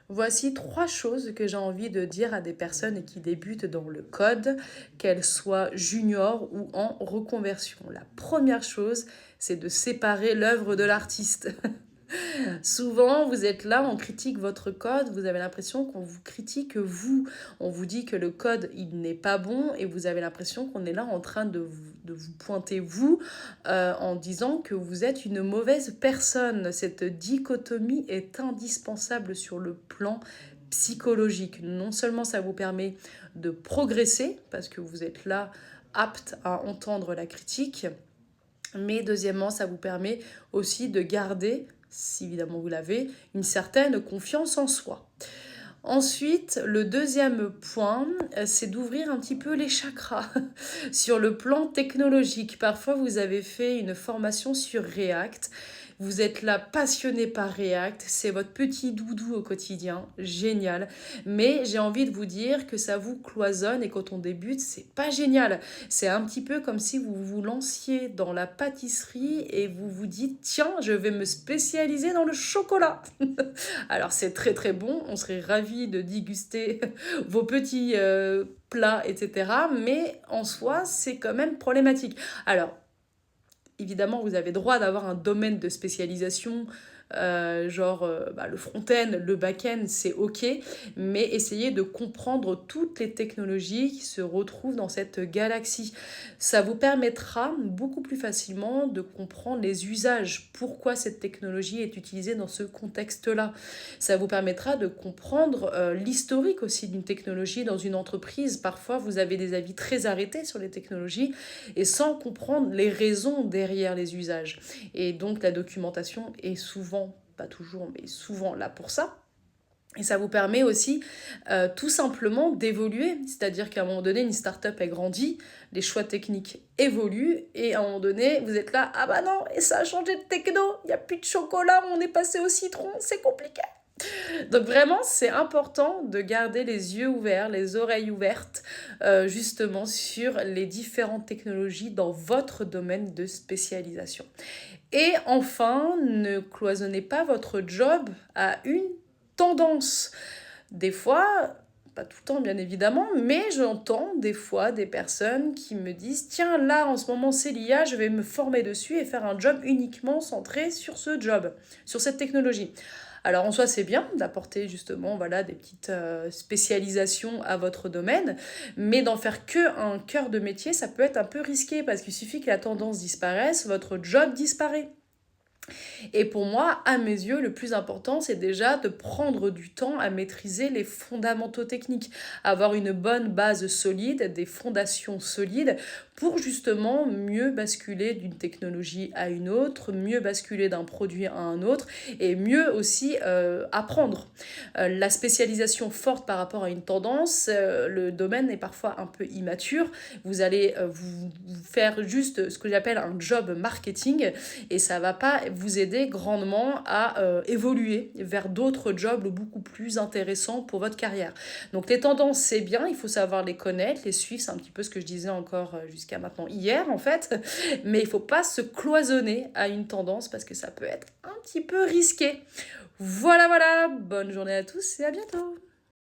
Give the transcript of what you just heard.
Voici 3 choses que j'ai envie de dire à des personnes qui débutent dans le code, qu'elles soient juniors ou en reconversion. La première chose, c'est de séparer l'œuvre de l'artiste. Souvent, vous êtes là, on critique votre code, vous avez l'impression qu'on vous critique vous. On vous dit que le code, il n'est pas bon et vous avez l'impression qu'on est là en train de vous pointer vous en disant que vous êtes une mauvaise personne. Cette dichotomie est indispensable sur le plan psychologique. Non seulement ça vous permet de progresser, parce que vous êtes là apte à entendre la critique, mais deuxièmement, ça vous permet aussi de garder, si évidemment vous l'avez, une certaine confiance en soi. Ensuite, le deuxième point, c'est d'ouvrir un petit peu les chakras sur le plan technologique. Parfois, vous avez fait une formation sur React. Vous êtes là passionné par React, c'est votre petit doudou au quotidien, génial. Mais j'ai envie de vous dire que ça vous cloisonne et quand on débute, c'est pas génial. C'est un petit peu comme si vous vous lanciez dans la pâtisserie et vous vous dites tiens, je vais me spécialiser dans le chocolat. Alors c'est très très bon, on serait ravis de déguster vos petits plats, etc. Mais en soi, c'est quand même problématique. Alors, évidemment, vous avez droit d'avoir un domaine de spécialisation, le front-end, le back-end, c'est ok, mais essayez de comprendre toutes les technologies qui se retrouvent dans cette galaxie. Ça vous permettra beaucoup plus facilement de comprendre les usages, pourquoi cette technologie est utilisée dans ce contexte-là. Ça vous permettra de comprendre l'historique aussi d'une technologie dans une entreprise. Parfois, vous avez des avis très arrêtés sur les technologies et sans comprendre les raisons derrière les usages. Et donc la documentation est souvent, pas toujours, mais souvent là pour ça. Et ça vous permet aussi tout simplement d'évoluer. C'est-à-dire qu'à un moment donné, une startup est grandie, les choix techniques évoluent, et à un moment donné, vous êtes là, ah bah non, et ça a changé de techno, il n'y a plus de chocolat, on est passé au citron, c'est compliqué. Donc vraiment, c'est important de garder les yeux ouverts, les oreilles ouvertes, justement sur les différentes technologies dans votre domaine de spécialisation. Et enfin, ne cloisonnez pas votre job à une tendance. Des fois, pas tout le temps bien évidemment, mais j'entends des fois des personnes qui me disent tiens là en ce moment c'est l'IA, je vais me former dessus et faire un job uniquement centré sur ce job, sur cette technologie. Alors en soi c'est bien d'apporter justement voilà, des petites spécialisations à votre domaine, mais d'en faire que un cœur de métier ça peut être un peu risqué parce qu'il suffit que la tendance disparaisse, votre job disparaît. Et pour moi, à mes yeux, le plus important, c'est déjà de prendre du temps à maîtriser les fondamentaux techniques, avoir une bonne base solide, des fondations solides pour justement mieux basculer d'une technologie à une autre, mieux basculer d'un produit à un autre et mieux aussi apprendre. La spécialisation forte par rapport à une tendance, le domaine est parfois un peu immature. Vous allez vous faire juste ce que j'appelle un job marketing et ça va pas vous aider grandement à évoluer vers d'autres jobs beaucoup plus intéressants pour votre carrière. Donc les tendances, c'est bien, il faut savoir les connaître, les suivre, c'est un petit peu ce que je disais encore jusqu'à maintenant hier en fait, mais il faut pas se cloisonner à une tendance parce que ça peut être un petit peu risqué. Voilà, voilà, bonne journée à tous et à bientôt.